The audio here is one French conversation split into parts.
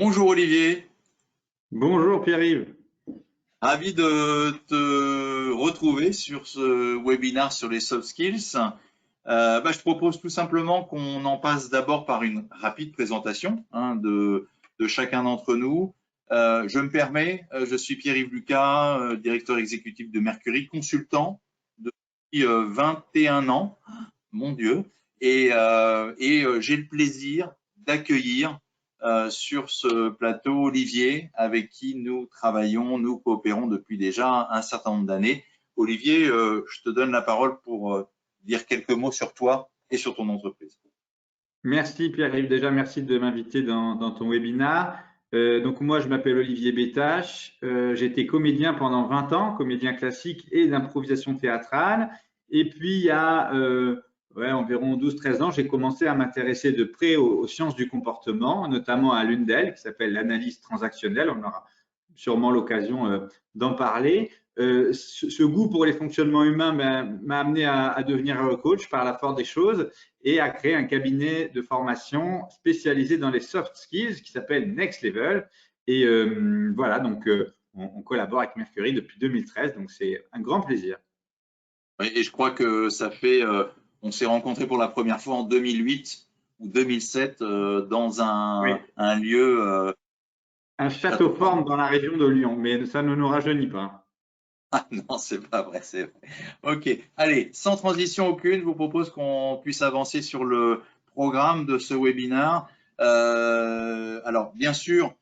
Bonjour Olivier, Bonjour Pierre-Yves. ravi de te retrouver sur ce webinaire sur les soft skills. Je te propose tout simplement qu'on en passe d'abord par une rapide présentation de chacun d'entre nous. Je me permets, je suis Pierre-Yves Lucas, directeur exécutif de Mercury, consultant depuis 21 ans, mon Dieu, et j'ai le plaisir d'accueillir sur ce plateau Olivier, avec qui nous travaillons, nous coopérons depuis déjà un certain nombre d'années. Olivier, je te donne la parole pour dire quelques mots sur toi et sur ton entreprise. Merci Pierre-Yves. Déjà, merci de m'inviter dans ton webinaire. Donc moi, je m'appelle Olivier Bétache. J'ai été comédien pendant 20 ans, comédien classique et d'improvisation théâtrale. Et puis, il y a environ 12-13 ans, j'ai commencé à m'intéresser de près aux sciences du comportement, notamment à l'une d'elles, qui s'appelle l'analyse transactionnelle. On aura sûrement l'occasion d'en parler. Ce goût pour les fonctionnements humains m'a amené à devenir coach par la force des choses et à créer un cabinet de formation spécialisé dans les soft skills qui s'appelle Next Level. Et voilà, donc on collabore avec Mercury depuis 2013, donc c'est un grand plaisir. Oui, et je crois que ça fait, on s'est rencontrés pour la première fois en 2008 ou 2007 dans Oui. un lieu Un château château fort. forme dans la région de Lyon, mais ça ne nous rajeunit pas. Ah non, c'est pas vrai, c'est vrai. Ok, allez, sans transition aucune, je vous propose qu'on puisse avancer sur le programme de ce webinaire. Alors, bien sûr,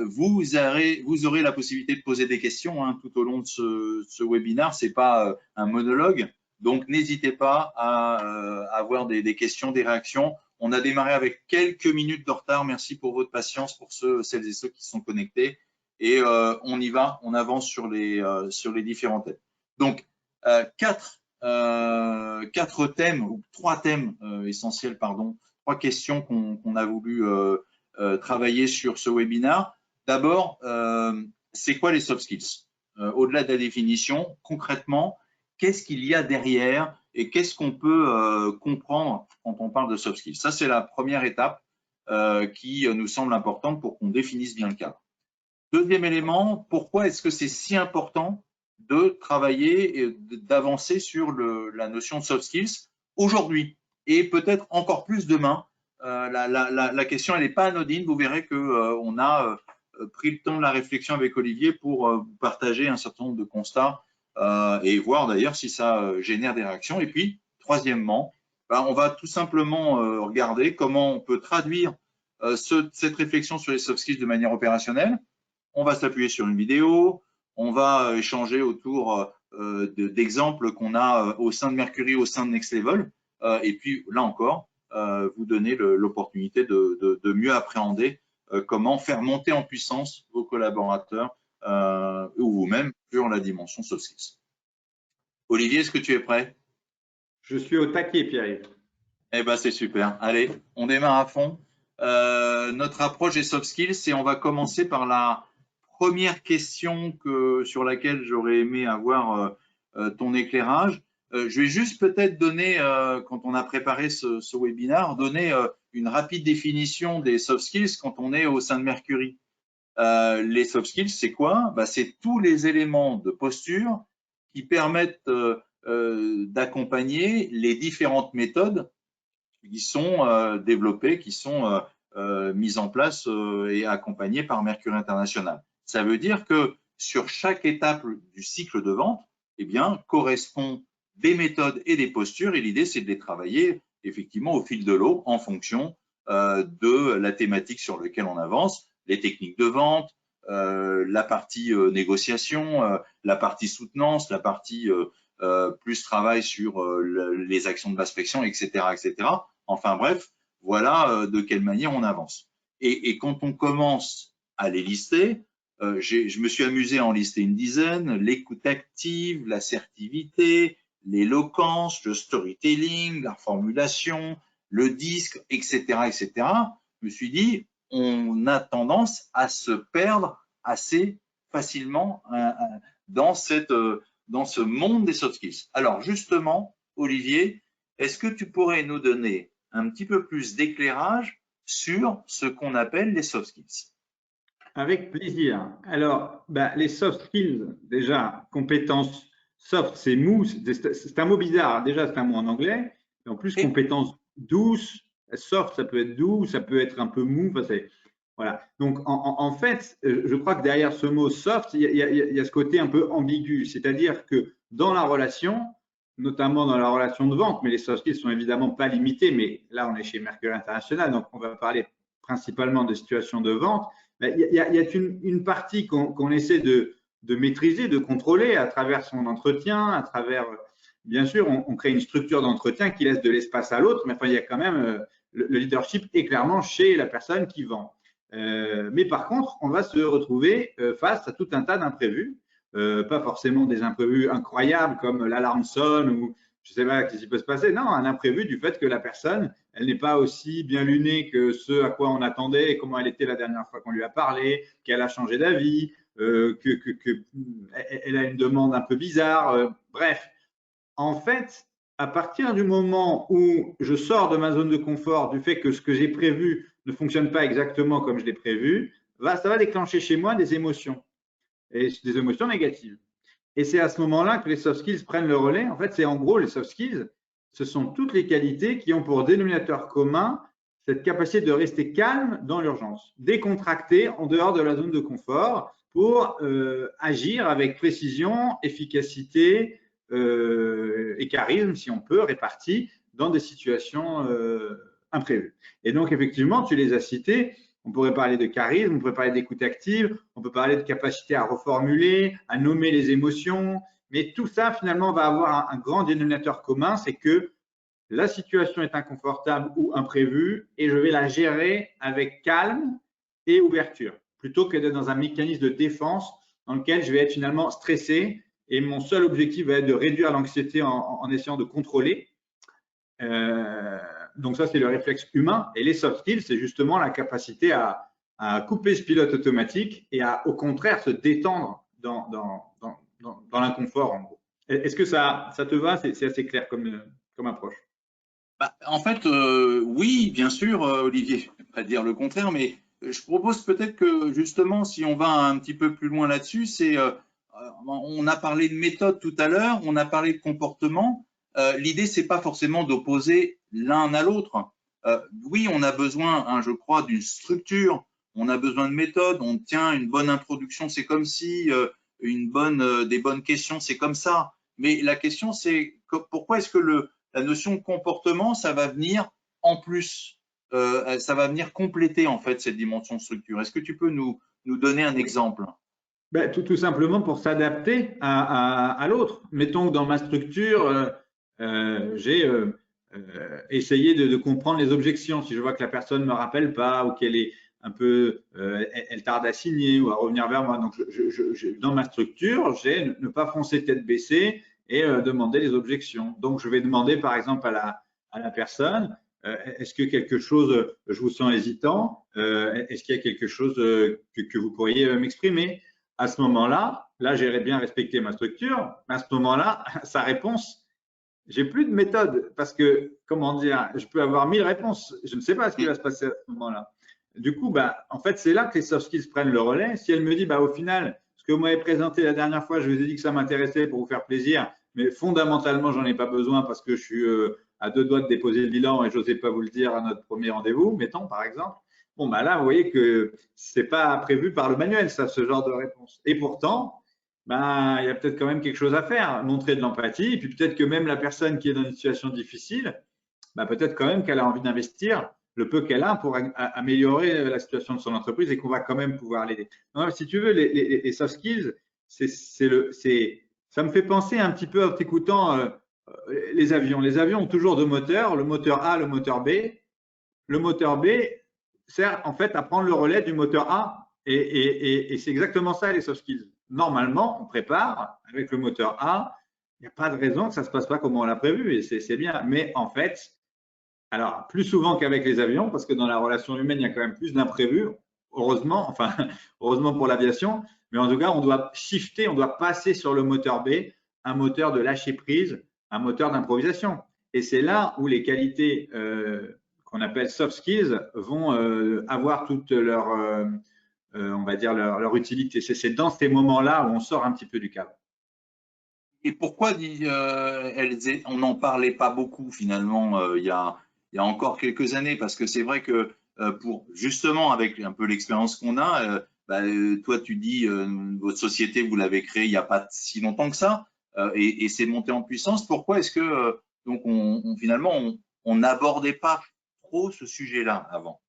vous aurez la possibilité de poser des questions tout au long de ce webinaire. C'est pas un monologue, donc n'hésitez pas à avoir des questions, des réactions. On a démarré avec quelques minutes de retard. Merci pour votre patience, pour celles et ceux qui sont connectés. Et on y va, on avance sur les différents thèmes. Donc, quatre thèmes, ou trois thèmes essentiels, pardon, trois questions qu'on a voulu travailler sur ce webinaire. D'abord, c'est quoi les soft skills? Au-delà de la définition, concrètement, qu'est-ce qu'il y a derrière et qu'est-ce qu'on peut comprendre quand on parle de soft skills? Ça, c'est la première étape qui nous semble importante pour qu'on définisse bien le cadre. Deuxième élément, pourquoi est-ce que c'est si important de travailler et d'avancer sur la notion de soft skills aujourd'hui et peut-être encore plus demain? La question, elle n'est pas anodine. Vous verrez qu'on a pris le temps de la réflexion avec Olivier pour vous partager un certain nombre de constats et voir d'ailleurs si ça génère des réactions. Et puis, troisièmement, on va tout simplement regarder comment on peut traduire cette réflexion sur les soft skills de manière opérationnelle. On va s'appuyer sur une vidéo, on va échanger autour d'exemples qu'on a au sein de Mercury, au sein de Next Level, et puis là encore, vous donner l'opportunité de mieux appréhender comment faire monter en puissance vos collaborateurs ou vous-même sur la dimension soft skills. Olivier, est-ce que tu es prêt? Je suis au taquet, Pierre-Yves. Eh ben, c'est super. Allez, on démarre à fond. Notre approche des soft skills, et on va commencer par la première question sur laquelle j'aurais aimé avoir ton éclairage. Je vais juste peut-être donner, quand on a préparé ce webinaire, donner une rapide définition des soft skills quand on est au sein de Mercury. Les soft skills, c'est quoi? C'est tous les éléments de posture qui permettent d'accompagner les différentes méthodes qui sont développées, qui sont mises en place et accompagnées par Mercury International. Ça veut dire que sur chaque étape du cycle de vente, eh bien, correspond des méthodes et des postures, et l'idée, c'est de les travailler effectivement au fil de l'eau en fonction de la thématique sur laquelle on avance, les techniques de vente, la partie négociation, la partie soutenance, la partie plus travail sur les actions de basse friction, etc., etc. Enfin bref, voilà de quelle manière on avance. Et quand on commence à les lister, je me suis amusé à en lister une dizaine: l'écoute active, l'assertivité, l'éloquence, le storytelling, la formulation, le disque, etc., etc. Je me suis dit, on a tendance à se perdre assez facilement dans ce monde des soft skills. Alors justement, Olivier, est-ce que tu pourrais nous donner un petit peu plus d'éclairage sur ce qu'on appelle les soft skills? Avec plaisir. Alors, les soft skills, déjà, compétences soft, c'est mou, c'est un mot bizarre. Déjà, c'est un mot en anglais. Et en plus, Et, compétences douces, soft, ça peut être doux, ça peut être un peu mou. Enfin, voilà. Donc, en fait, je crois que derrière ce mot soft, il y a ce côté un peu ambigu. C'est-à-dire que dans la relation, notamment dans la relation de vente, mais les soft skills sont évidemment pas limités, mais là, on est chez Mercury International, donc on va parler principalement de situations de vente. Il y a une partie qu'on essaie de maîtriser, de contrôler à travers son entretien, à travers, bien sûr, on crée une structure d'entretien qui laisse de l'espace à l'autre, mais enfin, il y a quand même, le leadership est clairement chez la personne qui vend. Mais par contre, on va se retrouver face à tout un tas d'imprévus, pas forcément des imprévus incroyables comme l'alarme sonne ou je ne sais pas ce qui peut se passer. Non, un imprévu du fait que la personne, elle n'est pas aussi bien lunée que ce à quoi on attendait et comment elle était la dernière fois qu'on lui a parlé, qu'elle a changé d'avis, qu'elle a une demande un peu bizarre. Bref, en fait, à partir du moment où je sors de ma zone de confort, du fait que ce que j'ai prévu ne fonctionne pas exactement comme je l'ai prévu, ça va déclencher chez moi des émotions, et des émotions négatives. Et c'est à ce moment-là que les soft skills prennent le relais. En fait, c'est en gros les soft skills, ce sont toutes les qualités qui ont pour dénominateur commun cette capacité de rester calme dans l'urgence, décontracté en dehors de la zone de confort pour agir avec précision, efficacité et charisme, si on peut, répartis dans des situations imprévues. Et donc, effectivement, tu les as cités. On pourrait parler de charisme, on pourrait parler d'écoute active, on peut parler de capacité à reformuler, à nommer les émotions, mais tout ça finalement va avoir un grand dénominateur commun, c'est que la situation est inconfortable ou imprévue et je vais la gérer avec calme et ouverture, plutôt que d'être dans un mécanisme de défense dans lequel je vais être finalement stressé et mon seul objectif va être de réduire l'anxiété en essayant de contrôler. Donc ça, c'est le réflexe humain. Et les soft skills, c'est justement la capacité à couper ce pilote automatique et à, au contraire, se détendre dans l'inconfort, en gros. Est-ce que ça te va? C'est assez clair comme approche. en fait, oui, bien sûr, Olivier, je ne vais pas dire le contraire, mais je propose peut-être que justement, si on va un petit peu plus loin là-dessus, on a parlé de méthode tout à l'heure, on a parlé de comportement. L'idée, c'est pas forcément d'opposer l'un à l'autre. Oui, on a besoin, hein, je crois, d'une structure, on a besoin de méthode, on tient une bonne introduction, c'est comme si, des bonnes questions, c'est comme ça. Mais la question, c'est pourquoi est-ce que la notion de comportement, ça va venir en plus, ça va venir compléter en fait cette dimension de structure. Est-ce que tu peux nous donner un exemple? Tout simplement pour s'adapter à l'autre. Mettons que dans ma structure, j'ai essayé de comprendre les objections. Si je vois que la personne ne me rappelle pas ou qu'elle est un peu, elle tarde à signer ou à revenir vers moi. Donc, dans ma structure, j'ai ne pas foncer tête baissée et demander les objections. Donc, je vais demander par exemple à la personne, est-ce que quelque chose, je vous sens hésitant, est-ce qu'il y a quelque chose que vous pourriez m'exprimer? À ce moment-là, là, j'irais bien respecter ma structure. À ce moment-là, sa réponse, j'ai plus de méthode parce que, comment dire, je peux avoir 1000 réponses. Je ne sais pas ce qui va se passer à ce moment-là. Du coup, en fait, c'est là que les soft skills prennent le relais. Si elle me dit, au final, ce que vous m'avez présenté la dernière fois, je vous ai dit que ça m'intéressait pour vous faire plaisir, mais fondamentalement, j'en ai pas besoin parce que je suis à 2 doigts de déposer le bilan et je n'osais pas vous le dire à notre premier rendez-vous, mettons, par exemple. Bon, là, vous voyez que c'est pas prévu par le manuel, ça, ce genre de réponse. Et pourtant, il y a peut-être quand même quelque chose à faire, montrer de l'empathie, et puis peut-être que même la personne qui est dans une situation difficile, peut-être quand même qu'elle a envie d'investir le peu qu'elle a pour améliorer la situation de son entreprise et qu'on va quand même pouvoir l'aider. Si tu veux, les soft skills, ça me fait penser un petit peu en t'écoutant les avions. Les avions ont toujours deux moteurs, le moteur A, le moteur B. Le moteur B sert en fait à prendre le relais du moteur A et c'est exactement ça les soft skills. Normalement, on prépare avec le moteur A, il n'y a pas de raison que ça ne se passe pas comme on l'a prévu et c'est bien. Mais en fait, alors plus souvent qu'avec les avions, parce que dans la relation humaine, il y a quand même plus d'imprévus, heureusement, enfin, heureusement pour l'aviation, mais en tout cas, on doit shifter, on doit passer sur le moteur B, un moteur de lâcher prise, un moteur d'improvisation. Et c'est là où les qualités qu'on appelle soft skills vont avoir toute leur on va dire, leur utilité. C'est dans ces moments-là où on sort un petit peu du cadre. Et pourquoi on n'en parlait pas beaucoup finalement il y a encore quelques années? Parce que c'est vrai que pour justement avec un peu l'expérience qu'on a, toi tu dis votre société vous l'avez créée il n'y a pas si longtemps que ça et c'est monté en puissance. Pourquoi est-ce que donc finalement on n'abordait pas trop ce sujet-là avant?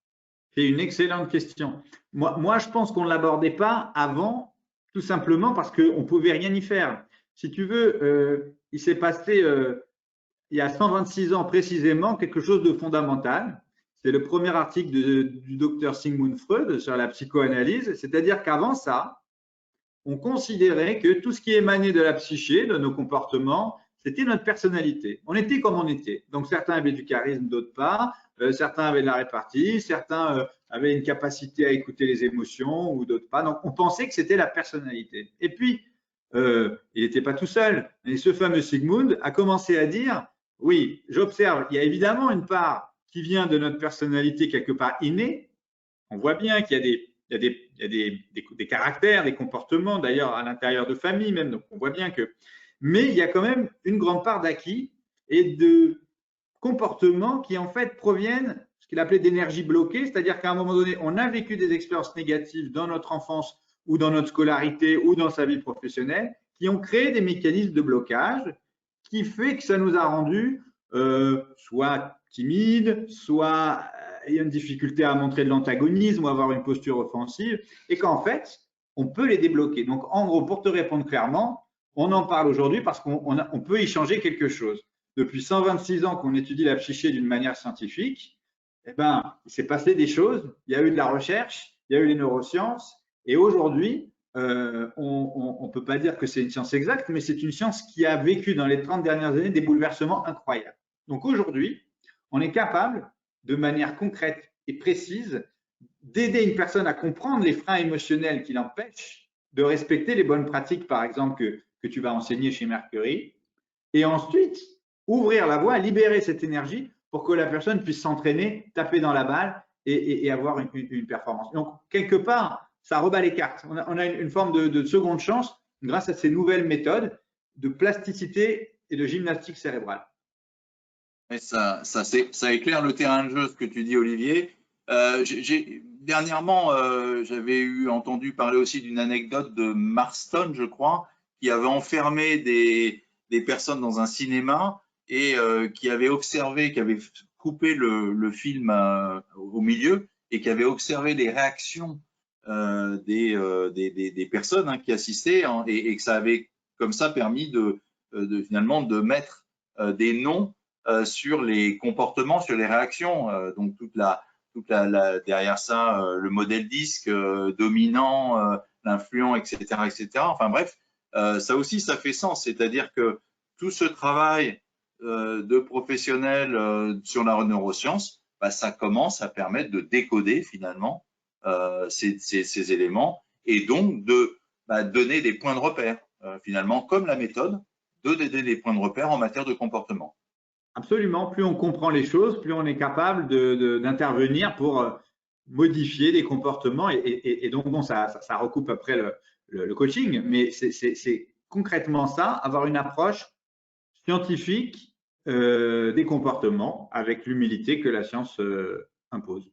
C'est une excellente question. Moi, je pense qu'on ne l'abordait pas avant, tout simplement parce qu'on ne pouvait rien y faire. Si tu veux, il s'est passé il y a 126 ans précisément quelque chose de fondamental. C'est le premier article du docteur Sigmund Freud sur la psychoanalyse, c'est-à-dire qu'avant ça, on considérait que tout ce qui émanait de la psyché, de nos comportements, c'était notre personnalité. On était comme on était. Donc certains avaient du charisme, d'autres pas. Certains avaient de la répartie, certains avaient une capacité à écouter les émotions ou d'autres pas. Donc on pensait que c'était la personnalité. Et puis, il n'était pas tout seul. Et ce fameux Sigmund a commencé à dire, oui, j'observe, il y a évidemment une part qui vient de notre personnalité quelque part innée. On voit bien qu'il y a des caractères, des comportements, d'ailleurs à l'intérieur de familles même, donc on voit bien que… Mais il y a quand même une grande part d'acquis et de comportements qui en fait proviennent, ce qu'il appelait d'énergie bloquée, c'est-à-dire qu'à un moment donné, on a vécu des expériences négatives dans notre enfance ou dans notre scolarité ou dans sa vie professionnelle qui ont créé des mécanismes de blocage qui fait que ça nous a rendus soit timides, soit ayant une difficulté à montrer de l'antagonisme ou avoir une posture offensive, et qu'en fait, on peut les débloquer. Donc, en gros, pour te répondre clairement, on en parle aujourd'hui parce qu'on peut y changer quelque chose. Depuis 126 ans qu'on étudie la psyché d'une manière scientifique, eh ben, il s'est passé des choses, il y a eu de la recherche, il y a eu les neurosciences, et aujourd'hui, on ne peut pas dire que c'est une science exacte, mais c'est une science qui a vécu dans les 30 dernières années des bouleversements incroyables. Donc aujourd'hui, on est capable, de manière concrète et précise, d'aider une personne à comprendre les freins émotionnels qui l'empêchent de respecter les bonnes pratiques, par exemple, que tu vas enseigner chez Mercury, et ensuite ouvrir la voie, libérer cette énergie pour que la personne puisse s'entraîner, taper dans la balle et avoir une performance. Donc, quelque part, ça rebat les cartes. On a une forme de seconde chance grâce à ces nouvelles méthodes de plasticité et de gymnastique cérébrale. Et ça éclaire le terrain de jeu, ce que tu dis, Olivier. Dernièrement, j'avais entendu parler aussi d'une anecdote de Marston, je crois, qui avait enfermé des personnes dans un cinéma et qui avait observé, qui avait coupé le film au milieu et qui avait observé les réactions des personnes qui assistaient et que ça avait comme ça permis finalement de mettre des noms sur les comportements, sur les réactions. Donc derrière ça, le modèle disque dominant, l'influent, etc., etc. Enfin bref, ça aussi, ça fait sens. C'est-à-dire que tout ce travail de professionnels sur la neuroscience, ça commence à permettre de décoder finalement ces éléments et donc de donner des points de repère finalement, comme la méthode, de donner des points de repère en matière de comportement. Absolument. Plus on comprend les choses, plus on est capable d'intervenir pour modifier les comportements. Et donc, bon, ça recoupe après le coaching, mais c'est concrètement ça, avoir une approche scientifique des comportements avec l'humilité que la science impose.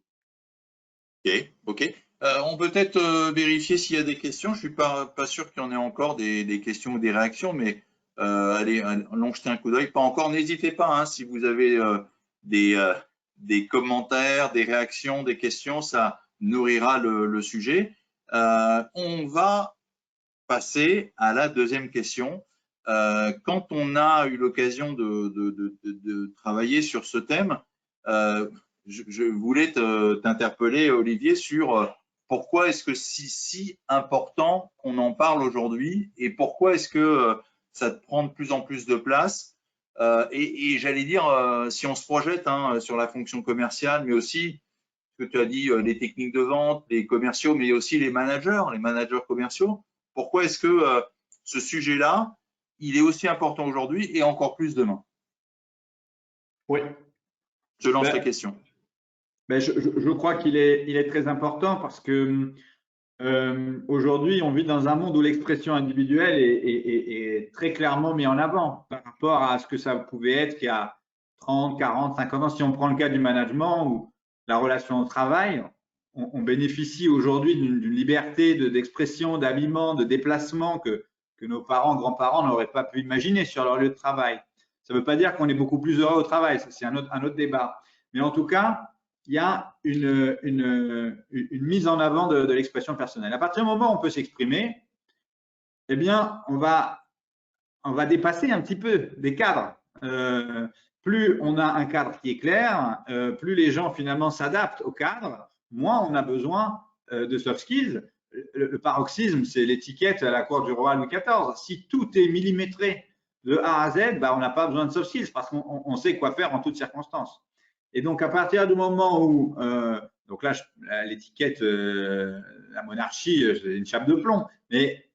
Ok. On peut peut-être vérifier s'il y a des questions. Je ne suis pas sûr qu'il y en ait encore des questions ou des réactions, mais allez, allons jeter un coup d'œil. Pas encore, n'hésitez pas si vous avez des commentaires, des réactions, des questions, ça nourrira le sujet. On va passer à la deuxième question. Quand on a eu l'occasion de travailler sur ce thème, je voulais t'interpeller, Olivier, sur pourquoi est-ce que c'est si important qu'on en parle aujourd'hui et pourquoi est-ce que ça prend de plus en plus de place. Et j'allais dire, si on se projette sur la fonction commerciale, mais aussi, ce que tu as dit, les techniques de vente, les commerciaux, mais aussi les managers commerciaux, pourquoi est-ce que ce sujet-là, il est aussi important aujourd'hui et encore plus demain? Oui. Je lance la question. Je crois qu'il est très important parce que Aujourd'hui, on vit dans un monde où l'expression individuelle est très clairement mise en avant par rapport à ce que ça pouvait être il y a 30, 40, 50 ans. Si on prend le cas du management ou la relation au travail, on bénéficie aujourd'hui d'une liberté d'expression, d'habillement, de déplacement que nos parents, grands-parents n'auraient pas pu imaginer sur leur lieu de travail. Ça ne veut pas dire qu'on est beaucoup plus heureux au travail, c'est un autre débat. Mais en tout cas, il y a une mise en avant de l'expression personnelle. À partir du moment où on peut s'exprimer, eh bien, on va dépasser un petit peu des cadres. Plus on a un cadre qui est clair, plus les gens finalement s'adaptent au cadre, moins on a besoin de soft skills. Le paroxysme, c'est l'étiquette à la cour du roi Louis XIV. Si tout est millimétré de A à Z, on n'a pas besoin de soft skills parce qu'on sait quoi faire en toutes circonstances. Et donc, à partir du moment où, donc là, l'étiquette, la monarchie, c'est une chape de plomb, mais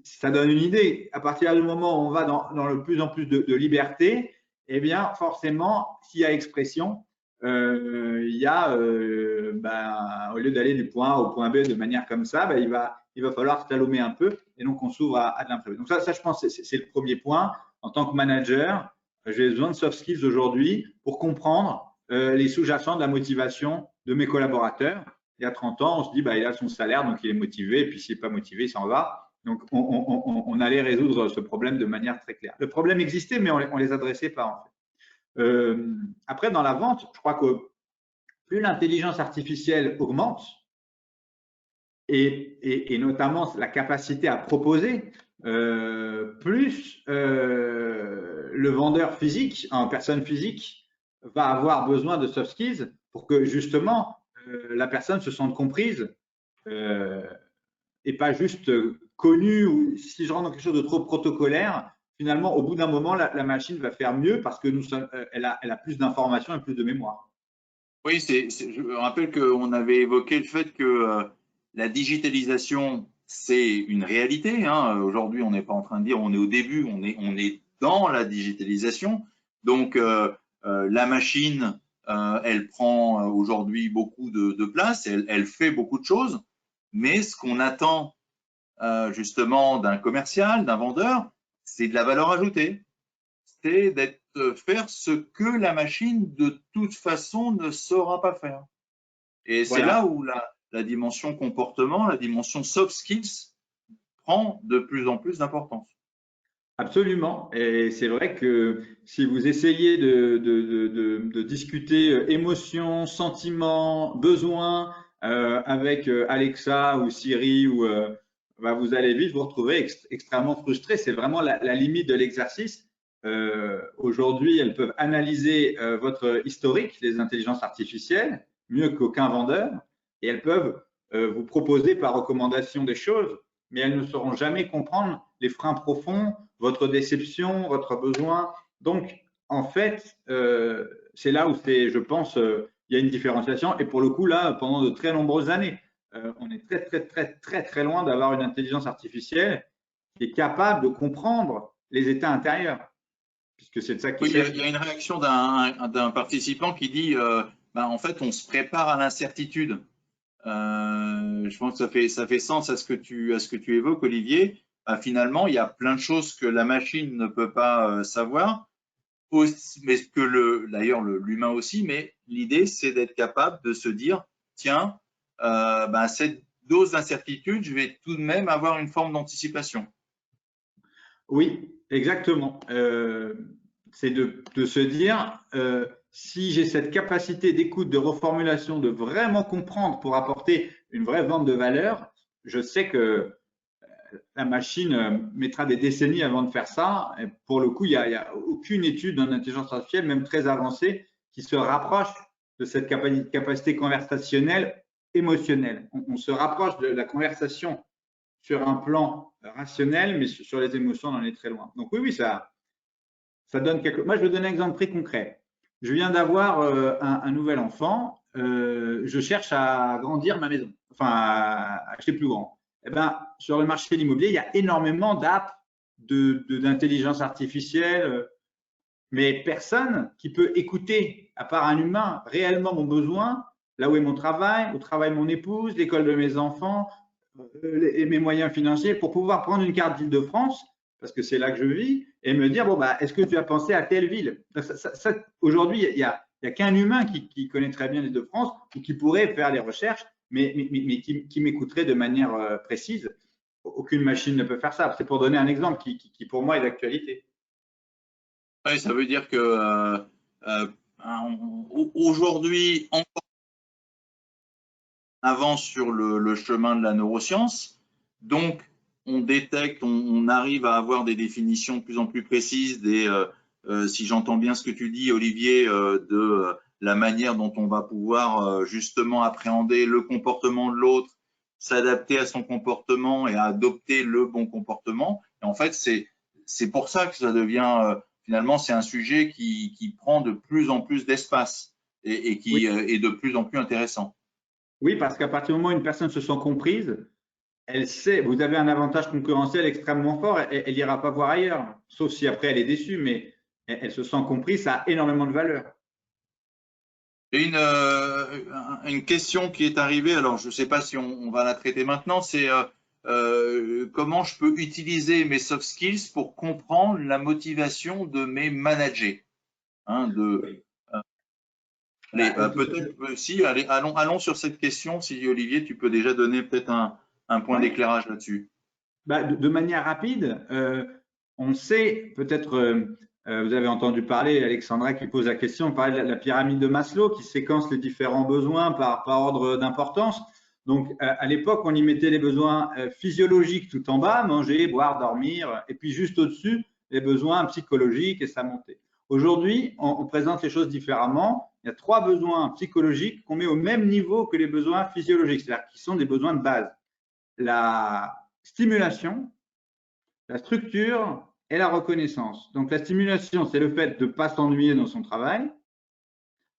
ça donne une idée. À partir du moment où on va dans le plus en plus de liberté, eh bien, forcément, s'il y a expression, il y a, au lieu d'aller du point A au point B de manière comme ça, il va falloir slalomer un peu, et donc on s'ouvre à de l'imprévu. Donc ça, je pense, c'est le premier point. En tant que manager, j'ai besoin de soft skills aujourd'hui pour comprendre les sous-jacents de la motivation de mes collaborateurs. Il y a 30 ans, on se dit, il a son salaire, donc il est motivé, et puis s'il n'est pas motivé, il s'en va. Donc, on allait résoudre ce problème de manière très claire. Le problème existait, mais on ne les adressait pas, en fait. Après, dans la vente, je crois que plus l'intelligence artificielle augmente, et notamment la capacité à proposer, plus le vendeur physique, en personne physique, va avoir besoin de soft skills pour que justement la personne se sente comprise et pas juste connue. Ou si je rentre dans quelque chose de trop protocolaire, finalement, au bout d'un moment, la machine va faire mieux parce que elle a plus d'informations et plus de mémoire. Oui, je me rappelle qu'on avait évoqué le fait que la digitalisation, c'est une réalité. Hein. Aujourd'hui, on n'est pas en train de dire on est au début, on est dans la digitalisation. Donc, la machine, elle prend aujourd'hui beaucoup de place, elle fait beaucoup de choses, mais ce qu'on attend justement d'un commercial, d'un vendeur, c'est de la valeur ajoutée. C'est faire ce que la machine de toute façon ne saura pas faire. Et c'est Voilà. là où la dimension comportement, la dimension soft skills prend de plus en plus d'importance. Absolument. Et c'est vrai que si vous essayez de discuter émotions, sentiments, besoins avec Alexa ou Siri, vous allez vite vous retrouver extrêmement frustré. C'est vraiment la limite de l'exercice. Aujourd'hui, elles peuvent analyser votre historique, les intelligences artificielles, mieux qu'aucun vendeur, et elles peuvent vous proposer par recommandation des choses, mais elles ne sauront jamais comprendre les freins profonds, votre déception, votre besoin. Donc, en fait, c'est là où je pense, il y a une différenciation. Et pour le coup, là, pendant de très nombreuses années, on est très loin d'avoir une intelligence artificielle qui est capable de comprendre les états intérieurs, puisque c'est de ça qu'il Oui, s'agit. il y a une réaction d'un participant qui dit en fait, on se prépare à l'incertitude. Je pense que ça fait sens à ce que tu évoques, Olivier. Finalement, il y a plein de choses que la machine ne peut pas savoir, mais que d'ailleurs l'humain aussi. Mais l'idée, c'est d'être capable de se dire, tiens, cette dose d'incertitude, je vais tout de même avoir une forme d'anticipation. Oui, exactement. C'est de se dire, si j'ai cette capacité d'écoute, de reformulation, de vraiment comprendre pour apporter une vraie vente de valeur, je sais que la machine mettra des décennies avant de faire ça. Et pour le coup, il n'y a aucune étude en intelligence artificielle, même très avancée, qui se rapproche de cette capacité conversationnelle émotionnelle. On se rapproche de la conversation sur un plan rationnel, mais sur les émotions, on en est très loin. Donc oui, ça donne quelque. Moi, je vais donner un exemple très concret. Je viens d'avoir un nouvel enfant. Je cherche à agrandir ma maison, enfin à acheter plus grand. Eh ben, sur le marché de l'immobilier, il y a énormément d'apps d'intelligence artificielle, mais personne qui peut écouter, à part un humain, réellement mon besoin, là où est mon travail, au travail de mon épouse, l'école de mes enfants, mes moyens financiers pour pouvoir prendre une carte d'Île-de-France, parce que c'est là que je vis, et me dire, bon, bah, est-ce que tu as pensé à telle ville? Aujourd'hui, il y a qu'un humain qui connaît très bien l'Île-de-France ou qui pourrait faire les recherches, mais qui m'écouterait de manière précise. Aucune machine ne peut faire ça. C'est pour donner un exemple qui pour moi, est d'actualité. Oui, ça veut dire que aujourd'hui, on avance sur le chemin de la neuroscience. Donc, on détecte, on arrive à avoir des définitions de plus en plus précises si j'entends bien ce que tu dis, Olivier, de la manière dont on va pouvoir justement appréhender le comportement de l'autre, s'adapter à son comportement et à adopter le bon comportement. Et en fait, c'est pour ça que ça devient, finalement, c'est un sujet qui prend de plus en plus d'espace et qui est de plus en plus intéressant. Oui, parce qu'à partir du moment où une personne se sent comprise, elle sait, vous avez un avantage concurrentiel extrêmement fort, elle n'ira pas voir ailleurs, sauf si après elle est déçue, mais elle se sent comprise, ça a énormément de valeur. Et une question qui est arrivée, alors je ne sais pas si on va la traiter maintenant, c'est comment je peux utiliser mes soft skills pour comprendre la motivation de mes managers. Hein, peut-être aussi, allons sur cette question, si Olivier, tu peux déjà donner peut-être un point d'éclairage là-dessus. De manière rapide, on sait, peut-être, vous avez entendu parler, Alexandra qui pose la question, parler de la pyramide de Maslow qui séquence les différents besoins par ordre d'importance. Donc, à l'époque, on y mettait les besoins physiologiques tout en bas, manger, boire, dormir, et puis juste au-dessus, les besoins psychologiques et ça montait. Aujourd'hui, on présente les choses différemment. Il y a 3 besoins psychologiques qu'on met au même niveau que les besoins physiologiques, c'est-à-dire qui sont des besoins de base. La stimulation, la structure et la reconnaissance. Donc, la stimulation, c'est le fait de ne pas s'ennuyer dans son travail.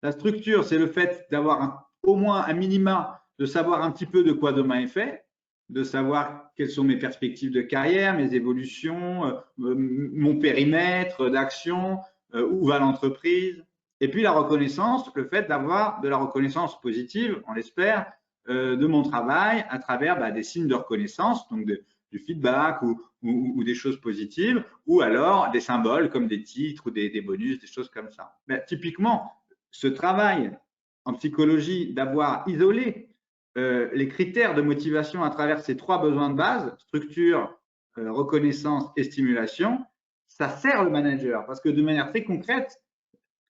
La structure, c'est le fait d'avoir au moins un minima, de savoir un petit peu de quoi demain est fait, de savoir quelles sont mes perspectives de carrière, mes évolutions, mon périmètre d'action, où va l'entreprise. Et puis la reconnaissance, le fait d'avoir de la reconnaissance positive, on l'espère, de mon travail à travers des signes de reconnaissance, donc du feedback ou des choses positives, ou alors des symboles comme des titres ou des bonus, des choses comme ça. Mais typiquement, ce travail en psychologie d'avoir isolé les critères de motivation à travers ces 3 besoins de base, structure, reconnaissance et stimulation, ça sert le manager parce que de manière très concrète,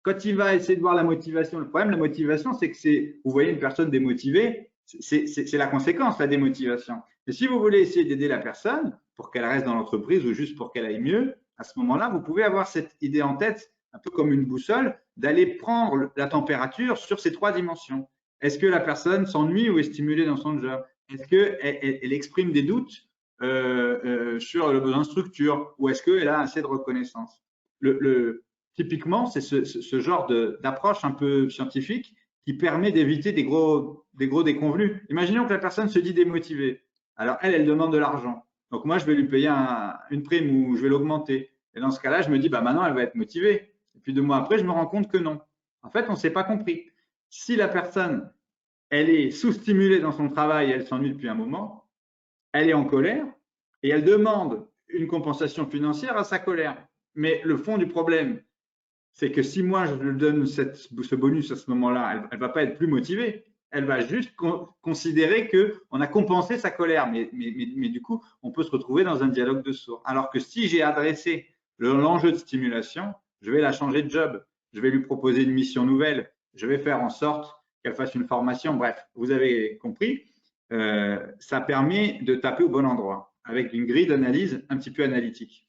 quand il va essayer de voir la motivation, le problème de la motivation, c'est que vous voyez une personne démotivée, c'est la conséquence, la démotivation. Et si vous voulez essayer d'aider la personne pour qu'elle reste dans l'entreprise ou juste pour qu'elle aille mieux, à ce moment-là, vous pouvez avoir cette idée en tête, un peu comme une boussole, d'aller prendre la température sur ces 3 dimensions. Est-ce que la personne s'ennuie ou est stimulée dans son job? Est-ce qu'elle exprime des doutes sur le besoin de structure ou est-ce qu'elle a assez de reconnaissance? Typiquement, c'est ce genre d'approche un peu scientifique qui permet d'éviter des gros déconvenus. Imaginons que la personne se dit démotivée. Alors, elle demande de l'argent. Donc, moi, je vais lui payer une prime ou je vais l'augmenter. Et dans ce cas-là, je me dis, maintenant, elle va être motivée. Et puis, 2 mois après, je me rends compte que non. En fait, on ne s'est pas compris. Si la personne, elle est sous-stimulée dans son travail, elle s'ennuie depuis un moment, elle est en colère et elle demande une compensation financière à sa colère. Mais le fond du problème, c'est que si moi je lui donne ce bonus à ce moment-là, elle ne va pas être plus motivée. Elle va juste considérer qu'on a compensé sa colère. Mais du coup, on peut se retrouver dans un dialogue de sourds. Alors que si j'ai adressé l'enjeu de stimulation, je vais la changer de job. Je vais lui proposer une mission nouvelle. Je vais faire en sorte qu'elle fasse une formation. Bref, vous avez compris. Ça permet de taper au bon endroit avec une grille d'analyse un petit peu analytique.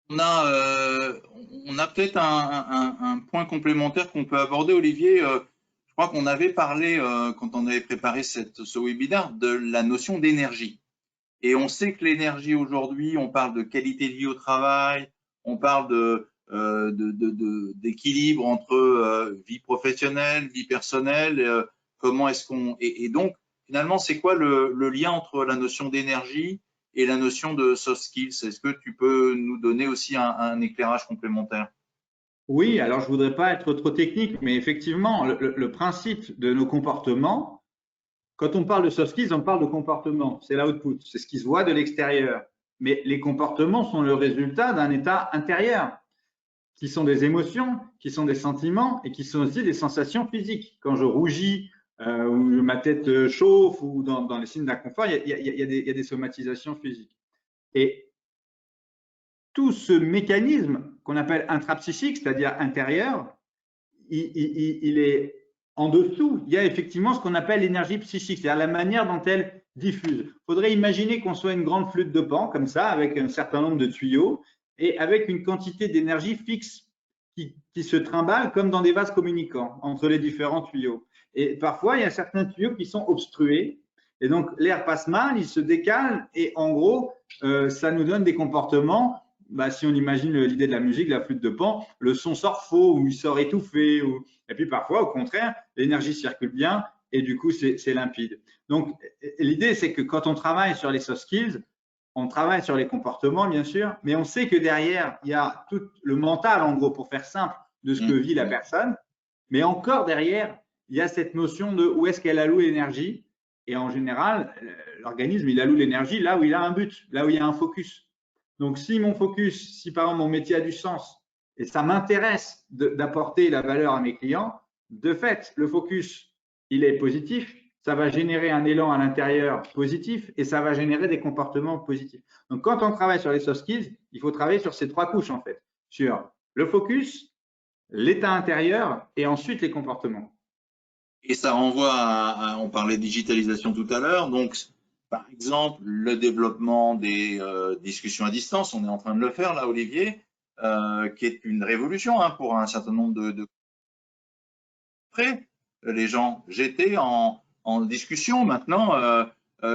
On a peut-être un point complémentaire qu'on peut aborder, Olivier. Je crois qu'on avait parlé, quand on avait préparé ce webinaire, de la notion d'énergie. Et on sait que l'énergie aujourd'hui, on parle de qualité de vie au travail, on parle d'équilibre entre vie professionnelle, vie personnelle. Comment est-ce qu'on… Et donc, finalement, c'est quoi le lien entre la notion d'énergie et la notion de soft skills? Est-ce que tu peux nous donner aussi un éclairage complémentaire? Oui, alors je voudrais pas être trop technique, mais effectivement, le principe de nos comportements, quand on parle de soft skills, on parle de comportement, c'est l'output, c'est ce qui se voit de l'extérieur. Mais les comportements sont le résultat d'un état intérieur, qui sont des émotions, qui sont des sentiments et qui sont aussi des sensations physiques. Quand je rougis, ou ma tête chauffe, ou dans les signes d'inconfort, il y a des somatisations physiques. Et tout ce mécanisme qu'on appelle intrapsychique, c'est-à-dire intérieur, il est en dessous. Il y a effectivement ce qu'on appelle l'énergie psychique, c'est-à-dire la manière dont elle diffuse. Il faudrait imaginer qu'on soit une grande flûte de Pan, comme ça, avec un certain nombre de tuyaux, et avec une quantité d'énergie fixe qui se trimballe comme dans des vases communicants entre les différents tuyaux. Et parfois, il y a certains tuyaux qui sont obstrués, et donc l'air passe mal, il se décale, et en gros, ça nous donne des comportements. Si on imagine l'idée de la musique, la flûte de Pan, le son sort faux ou il sort étouffé. Et puis parfois, au contraire, l'énergie circule bien et du coup, c'est limpide. Donc, l'idée, c'est que quand on travaille sur les soft skills, on travaille sur les comportements, bien sûr, mais on sait que derrière, il y a tout le mental, en gros, pour faire simple, de ce que vit la personne. Mais encore derrière, il y a cette notion de où est-ce qu'elle alloue l'énergie. Et en général, l'organisme, il alloue l'énergie là où il a un but, là où il y a un focus. Donc, si mon focus, si par exemple mon métier a du sens et ça m'intéresse d'apporter la valeur à mes clients, de fait, le focus, il est positif, ça va générer un élan à l'intérieur positif et ça va générer des comportements positifs. Donc, quand on travaille sur les soft skills, il faut travailler sur ces trois couches en fait, sur le focus, l'état intérieur et ensuite les comportements. Et ça renvoie on parlait de digitalisation tout à l'heure, donc par exemple, le développement des discussions à distance, on est en train de le faire là, Olivier, qui est une révolution hein, pour un certain nombre de... Après, les gens, j'étais en discussion, maintenant,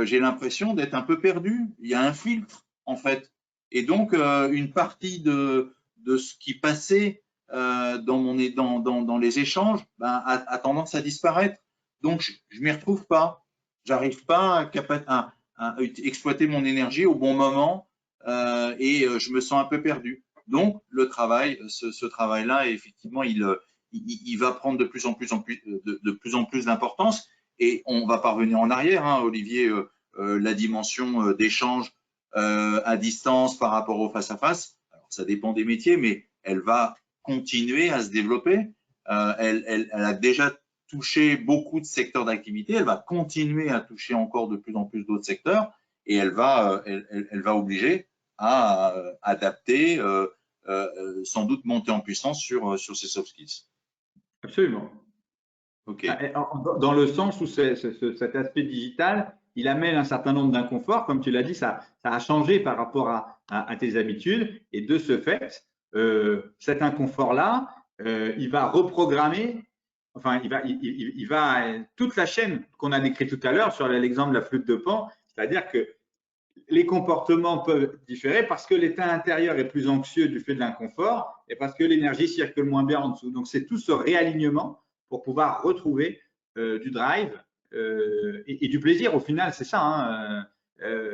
j'ai l'impression d'être un peu perdu. Il y a un filtre, en fait. Et donc, une partie de ce qui passait dans les échanges a tendance à disparaître. Donc, je ne m'y retrouve pas. J'arrive pas à exploiter mon énergie au bon moment et je me sens un peu perdu. Donc, le travail, ce travail-là, effectivement, il va prendre de plus en plus d'importance et on va pas revenir en arrière, hein, Olivier, la dimension d'échange à distance par rapport au face-à-face. Alors, ça dépend des métiers, mais elle va continuer à se développer. Elle a déjà touché beaucoup de secteurs d'activité, elle va continuer à toucher encore de plus en plus d'autres secteurs et elle va obliger à adapter, sans doute monter en puissance sur ces soft skills. Absolument. Okay. Dans le sens où cet aspect digital, il amène un certain nombre d'inconforts, comme tu l'as dit, ça a changé par rapport à tes habitudes, et de ce fait, cet inconfort-là, il va reprogrammer, enfin, il va toute la chaîne qu'on a décrite tout à l'heure sur l'exemple de la flûte de Pan, c'est-à-dire que les comportements peuvent différer parce que l'état intérieur est plus anxieux du fait de l'inconfort et parce que l'énergie circule moins bien en dessous. Donc, c'est tout ce réalignement pour pouvoir retrouver du drive et du plaisir. Au final, c'est ça. Hein.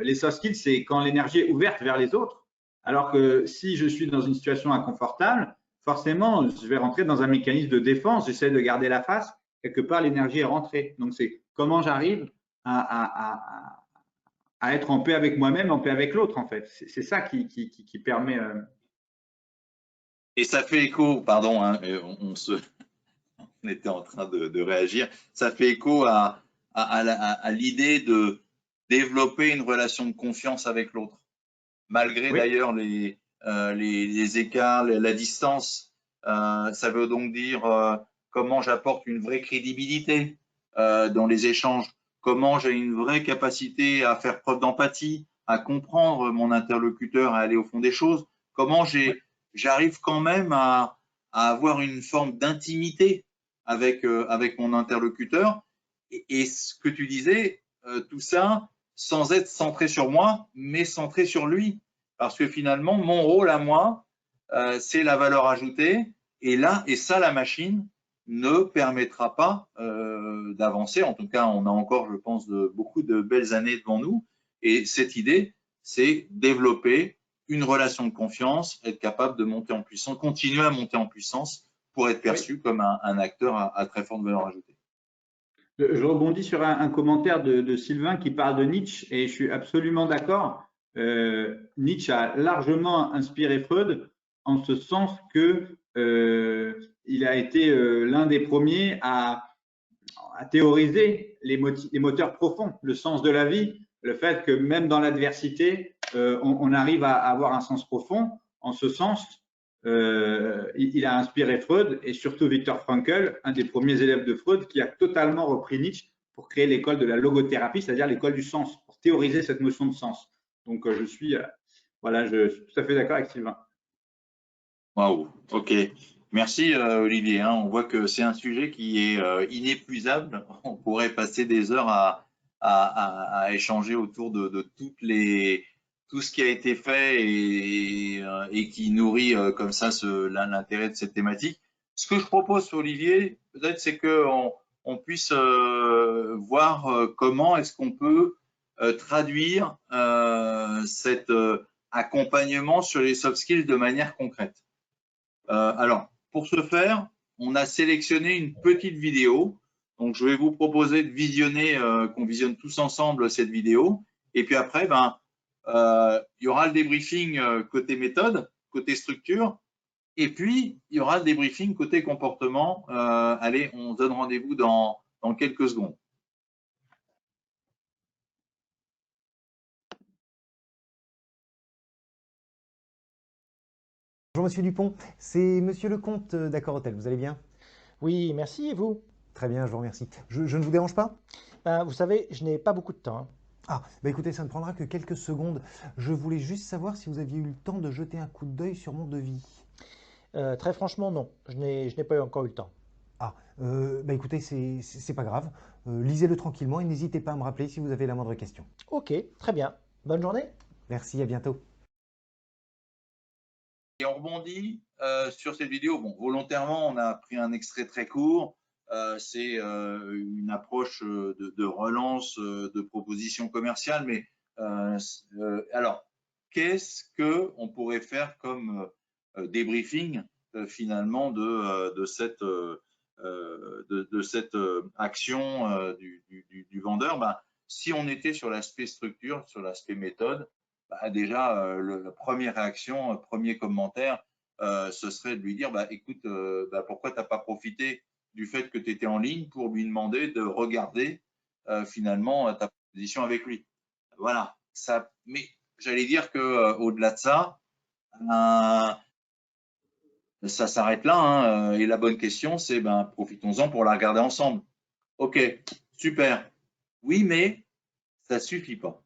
Les soft skills, c'est quand l'énergie est ouverte vers les autres. Alors que si je suis dans une situation inconfortable, forcément, je vais rentrer dans un mécanisme de défense. J'essaie de garder la face. Quelque part, l'énergie est rentrée. Donc, c'est comment j'arrive à être en paix avec moi-même, en paix avec l'autre, en fait. C'est ça qui permet… Et ça fait écho, pardon, hein, on était en train de réagir, ça fait écho à l'idée de développer une relation de confiance avec l'autre, malgré d'ailleurs les écarts, la distance. Ça veut donc dire comment j'apporte une vraie crédibilité dans les échanges, comment j'ai une vraie capacité à faire preuve d'empathie, à comprendre mon interlocuteur, à aller au fond des choses, comment j'arrive quand même à avoir une forme d'intimité avec mon interlocuteur. Et ce que tu disais, tout ça sans être centré sur moi, mais centré sur lui. Parce que finalement, mon rôle à moi, c'est la valeur ajoutée. Et ça, la machine ne permettra pas d'avancer. En tout cas, on a encore, je pense, beaucoup de belles années devant nous. Et cette idée, c'est développer une relation de confiance, être capable de monter en puissance, continuer à monter en puissance pour être perçu comme un acteur à très forte valeur ajoutée. Je rebondis sur un commentaire de Sylvain qui parle de Nietzsche et je suis absolument d'accord. Nietzsche a largement inspiré Freud en ce sens que il a été l'un des premiers à théoriser les moteurs profonds, le sens de la vie, le fait que même dans l'adversité, on arrive à avoir un sens profond. En ce sens, il a inspiré Freud et surtout Viktor Frankl, un des premiers élèves de Freud, qui a totalement repris Nietzsche pour créer l'école de la logothérapie, c'est-à-dire l'école du sens, pour théoriser cette notion de sens. Donc, je suis tout à fait d'accord avec Sylvain. Waouh, ok. Merci Olivier. On voit que c'est un sujet qui est inépuisable. On pourrait passer des heures à échanger autour de tout ce qui a été fait et qui nourrit comme ça l'intérêt de cette thématique. Ce que je propose, Olivier, peut-être, c'est qu'on puisse voir comment est-ce qu'on peut traduire cet accompagnement sur les soft skills de manière concrète. Alors, pour ce faire, on a sélectionné une petite vidéo. Donc, je vais vous proposer de visionner, qu'on visionne tous ensemble cette vidéo. Et puis après, il y aura le débriefing côté méthode, côté structure. Et puis, il y aura le débriefing côté comportement. Allez, on se donne rendez-vous dans quelques secondes. Bonjour Monsieur Dupont, c'est Monsieur Lecomte d'Accor Hôtel, vous allez bien? Oui, merci, et vous? Très bien, je vous remercie. Je ne vous dérange pas? Vous savez, je n'ai pas beaucoup de temps. Ah, écoutez, ça ne prendra que quelques secondes. Je voulais juste savoir si vous aviez eu le temps de jeter un coup d'œil sur mon devis. Très franchement, non. Je n'ai pas encore eu le temps. Ah, écoutez, c'est pas grave. Lisez-le tranquillement et n'hésitez pas à me rappeler si vous avez la moindre question. Ok, très bien. Bonne journée. Merci, à bientôt. Et on rebondit sur cette vidéo. Bon, volontairement, on a pris un extrait très court. C'est une approche de relance de proposition commerciale. Mais alors, qu'est-ce qu'on pourrait faire comme débriefing finalement de cette action du vendeur? Si on était sur l'aspect structure, sur l'aspect méthode, déjà, la première réaction, premier commentaire, ce serait de lui dire, écoute, pourquoi tu n'as pas profité du fait que tu étais en ligne pour lui demander de regarder finalement ta position avec lui. Voilà. Mais j'allais dire qu'au-delà de ça, ça s'arrête là. Et la bonne question, c'est profitons-en pour la regarder ensemble. Ok, super. Oui, mais ça ne suffit pas.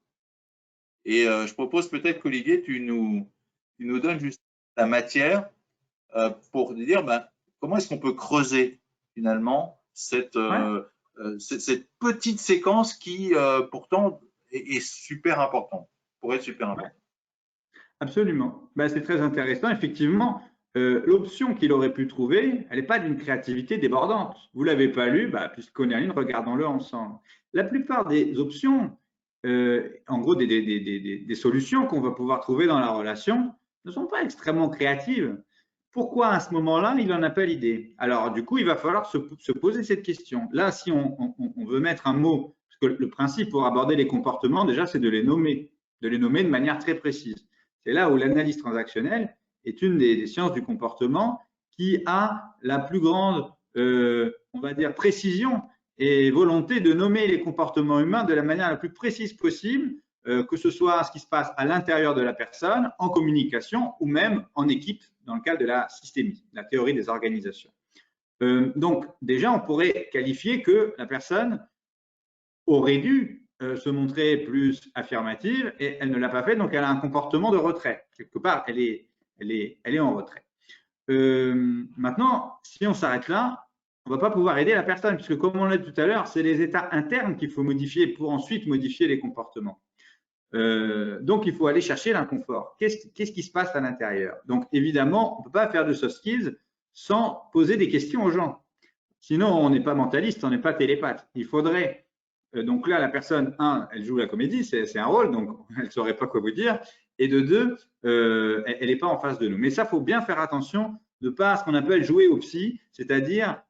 Et je propose peut-être qu'Olivier, tu nous donnes juste la matière pour dire comment est-ce qu'on peut creuser finalement cette petite séquence qui pourtant est super importante, pourrait être super importante. Absolument. C'est très intéressant. Effectivement, l'option qu'il aurait pu trouver, elle n'est pas d'une créativité débordante. Vous ne l'avez pas lu, puisqu'on est en ligne, regardons-le ensemble. La plupart des options, en gros des solutions qu'on va pouvoir trouver dans la relation, ne sont pas extrêmement créatives. Pourquoi à ce moment-là, il n'en a pas l'idée? Alors, du coup, il va falloir se poser cette question. Là, si on veut mettre un mot, parce que le principe pour aborder les comportements, déjà, c'est de les nommer de manière très précise. C'est là où l'analyse transactionnelle est une des sciences du comportement qui a la plus grande, on va dire, précision et volonté de nommer les comportements humains de la manière la plus précise possible, que ce soit ce qui se passe à l'intérieur de la personne, en communication ou même en équipe dans le cadre de la systémie, la théorie des organisations. Donc, déjà, on pourrait qualifier que la personne aurait dû se montrer plus affirmative et elle ne l'a pas fait, donc elle a un comportement de retrait. Quelque part, elle est en retrait. Maintenant, si on s'arrête là, on ne va pas pouvoir aider la personne, puisque comme on l'a dit tout à l'heure, c'est les états internes qu'il faut modifier pour ensuite modifier les comportements. Donc, il faut aller chercher l'inconfort. Qu'est-ce qui se passe à l'intérieur? Donc, évidemment, on ne peut pas faire de soft skills sans poser des questions aux gens. Sinon, on n'est pas mentaliste, on n'est pas télépathe. Il faudrait… Donc là, la personne, elle joue la comédie, c'est un rôle, donc elle ne saurait pas quoi vous dire. Et de deux, elle n'est pas en face de nous. Mais ça, il faut bien faire attention de ne pas ce qu'on appelle jouer au psy, c'est-à-dire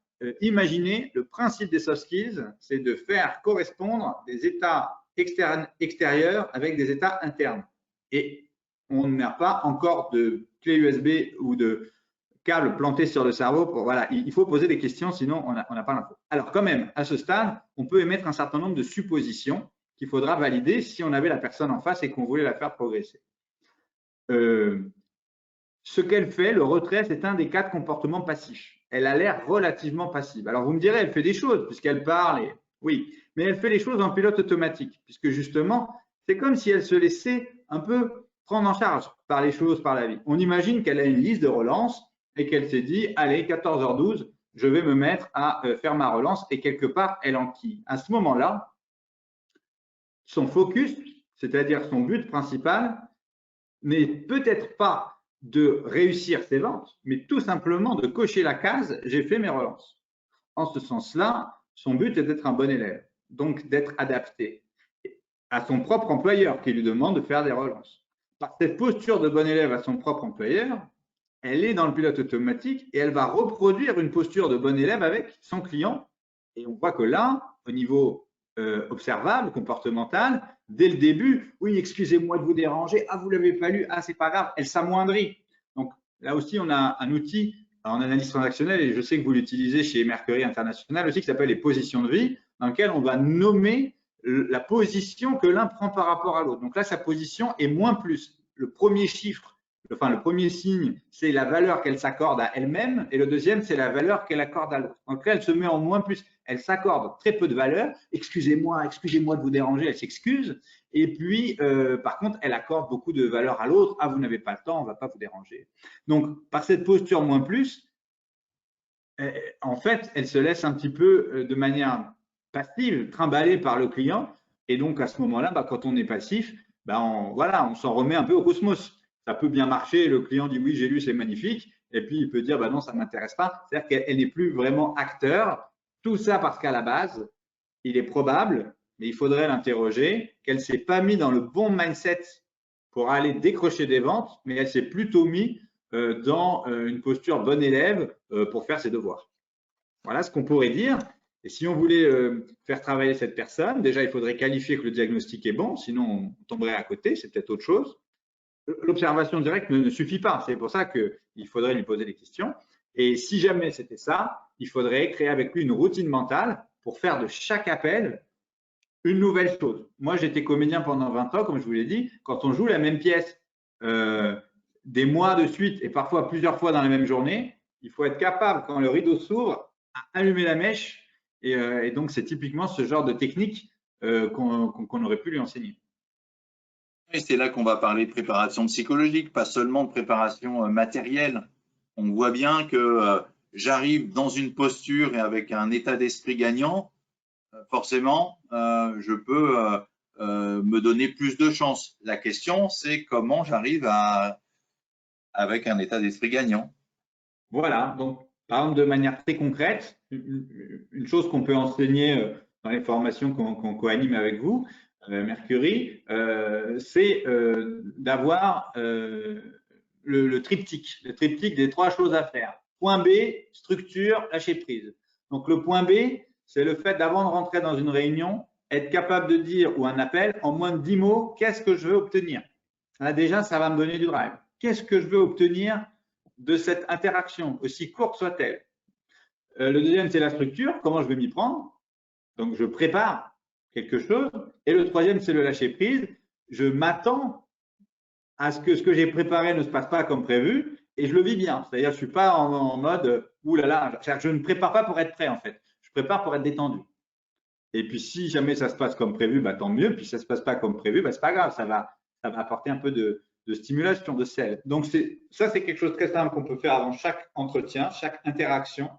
imaginez, le principe des soft skills, c'est de faire correspondre des états extérieurs avec des états internes. Et on n'a pas encore de clé USB ou de câble planté sur le cerveau. Voilà, il faut poser des questions, sinon on n'a pas l'info. Alors quand même, à ce stade, on peut émettre un certain nombre de suppositions qu'il faudra valider si on avait la personne en face et qu'on voulait la faire progresser. Ce qu'elle fait, le retrait, c'est un des 4 comportements passifs. Elle a l'air relativement passive. Alors vous me direz, elle fait des choses puisqu'elle parle, et... oui, mais elle fait les choses en pilote automatique, puisque justement, c'est comme si elle se laissait un peu prendre en charge par les choses, par la vie. On imagine qu'elle a une liste de relance et qu'elle s'est dit, allez, 14h12, je vais me mettre à faire ma relance, et quelque part, elle enquille. À ce moment-là, son focus, c'est-à-dire son but principal, n'est peut-être pas de réussir ses ventes, mais tout simplement de cocher la case « j'ai fait mes relances ». En ce sens-là, son but est d'être un bon élève, donc d'être adapté à son propre employeur qui lui demande de faire des relances. Par cette posture de bon élève à son propre employeur, elle est dans le pilote automatique et elle va reproduire une posture de bon élève avec son client. Et on voit que là, au niveau observable, comportemental, dès le début, oui, excusez-moi de vous déranger, ah, vous ne l'avez pas lu, ah, c'est pas grave, elle s'amoindrit. Donc là aussi, on a un outil en analyse transactionnelle, et je sais que vous l'utilisez chez Mercury International aussi, qui s'appelle les positions de vie, dans lequel on va nommer la position que l'un prend par rapport à l'autre. Donc là, sa position est moins plus. Le premier chiffre, enfin le premier signe, c'est la valeur qu'elle s'accorde à elle-même, et le deuxième, c'est la valeur qu'elle accorde à l'autre. Donc là, elle se met en moins plus. Elle s'accorde très peu de valeur. Excusez-moi de vous déranger, elle s'excuse. Et puis, par contre, elle accorde beaucoup de valeur à l'autre. Ah, vous n'avez pas le temps, on ne va pas vous déranger. Donc, par cette posture moins plus, en fait, elle se laisse un petit peu de manière passive, trimballée par le client. Et donc, à ce moment-là, quand on est passif, voilà, on s'en remet un peu au cosmos. Ça peut bien marcher, le client dit oui, j'ai lu, c'est magnifique. Et puis, il peut dire non, ça ne m'intéresse pas. C'est-à-dire qu'elle n'est plus vraiment acteur. Tout ça parce qu'à la base, il est probable, mais il faudrait l'interroger, qu'elle ne s'est pas mise dans le bon mindset pour aller décrocher des ventes, mais elle s'est plutôt mise dans une posture bon élève pour faire ses devoirs. Voilà ce qu'on pourrait dire. Et si on voulait faire travailler cette personne, déjà, il faudrait qualifier que le diagnostic est bon, sinon on tomberait à côté, c'est peut-être autre chose. L'observation directe ne suffit pas. C'est pour ça qu'il faudrait lui poser des questions. Et si jamais c'était ça, il faudrait créer avec lui une routine mentale pour faire de chaque appel une nouvelle chose. Moi, j'étais comédien pendant 20 ans, comme je vous l'ai dit. Quand on joue la même pièce des mois de suite et parfois plusieurs fois dans la même journée, il faut être capable, quand le rideau s'ouvre, à allumer la mèche. Et donc, c'est typiquement ce genre de technique qu'on aurait pu lui enseigner. Et c'est là qu'on va parler de préparation psychologique, pas seulement de préparation matérielle. On voit bien que j'arrive dans une posture et avec un état d'esprit gagnant, forcément, je peux me donner plus de chance. La question, c'est comment j'arrive avec un état d'esprit gagnant. Voilà, donc par exemple, de manière très concrète, une chose qu'on peut enseigner dans les formations qu'on co-anime avec vous, Mercury, c'est d'avoir le triptyque des 3 choses à faire. Point B, structure, lâcher prise. Donc le point B, c'est le fait d'avant de rentrer dans une réunion, être capable de dire, ou un appel, en moins de 10 mots, qu'est-ce que je veux obtenir. Là, déjà, ça va me donner du drive. Qu'est-ce que je veux obtenir de cette interaction, aussi courte soit-elle. Le deuxième, c'est la structure, comment je vais m'y prendre. Donc, je prépare quelque chose. Et le troisième, c'est le lâcher-prise. Je m'attends à ce que j'ai préparé ne se passe pas comme prévu et je le vis bien. C'est-à-dire, je ne suis pas en mode « ouh là là », je ne prépare pas pour être prêt en fait. Je prépare pour être détendu. Et puis, si jamais ça se passe comme prévu, tant mieux. Puis, si ça ne se passe pas comme prévu, ce n'est pas grave. Ça va apporter un peu de stimulation, de sel. Donc, ça, c'est quelque chose de très simple qu'on peut faire avant chaque entretien, chaque interaction.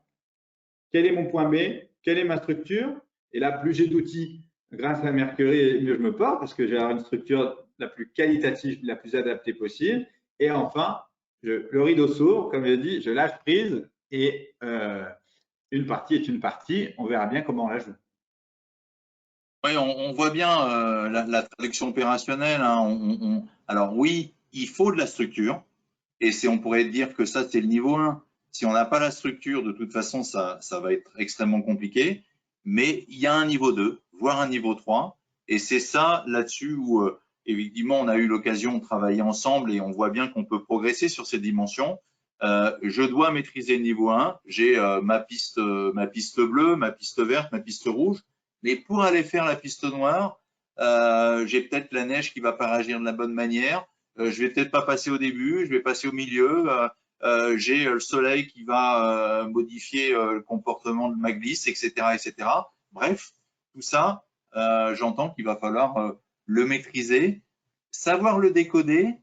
Quel est mon point B? Quelle est ma structure? Et là, plus j'ai d'outils grâce à Mercury, mieux je me porte parce que j'ai une structure la plus qualitative, la plus adaptée possible. Et enfin, le rideau s'ouvre, comme je dis, je lâche prise et une partie est une partie. On verra bien comment on la joue. Oui, on voit bien la traduction opérationnelle. Alors oui, il faut de la structure. Et on pourrait dire que ça, c'est le niveau 1. Si on n'a pas la structure, de toute façon, ça va être extrêmement compliqué. Mais il y a un niveau 2, voire un niveau 3. Et c'est ça là-dessus où, évidemment, on a eu l'occasion de travailler ensemble et on voit bien qu'on peut progresser sur ces dimensions. Je dois maîtriser le niveau 1. J'ai ma piste bleue, ma piste verte, ma piste rouge. Mais pour aller faire la piste noire, j'ai peut-être la neige qui ne va pas réagir de la bonne manière. Je vais peut-être pas passer au début, je vais passer au milieu. J'ai le soleil qui va modifier le comportement de ma glisse, etc., etc. Bref, tout ça, j'entends qu'il va falloir le maîtriser, savoir le décoder,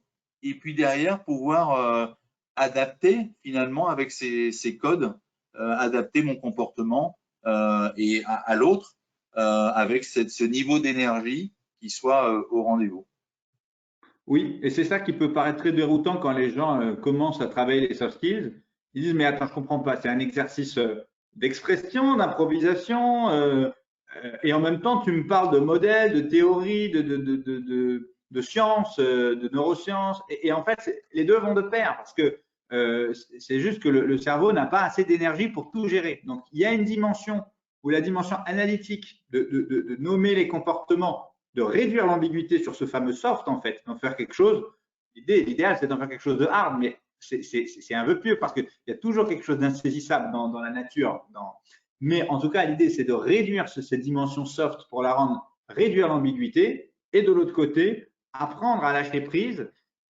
et puis derrière pouvoir adapter finalement avec ces codes, adapter mon comportement et à l'autre avec ce niveau d'énergie qui soit au rendez-vous. Oui, et c'est ça qui peut paraître très déroutant quand les gens commencent à travailler les soft skills. Ils disent, mais attends, je comprends pas, c'est un exercice d'expression, d'improvisation, et en même temps, tu me parles de modèles, de théories, de sciences, de neurosciences, et en fait, les deux vont de pair, parce que c'est juste que le cerveau n'a pas assez d'énergie pour tout gérer. Donc, il y a une dimension où la dimension analytique de nommer les comportements, de réduire l'ambiguïté sur ce fameux soft, en fait, d'en faire quelque chose. L'idéal, c'est d'en faire quelque chose de hard, mais c'est un vœu pieux parce qu'il y a toujours quelque chose d'insaisissable dans la nature. Mais en tout cas, l'idée, c'est de réduire cette dimension soft pour la rendre, réduire l'ambiguïté, et de l'autre côté, apprendre à lâcher prise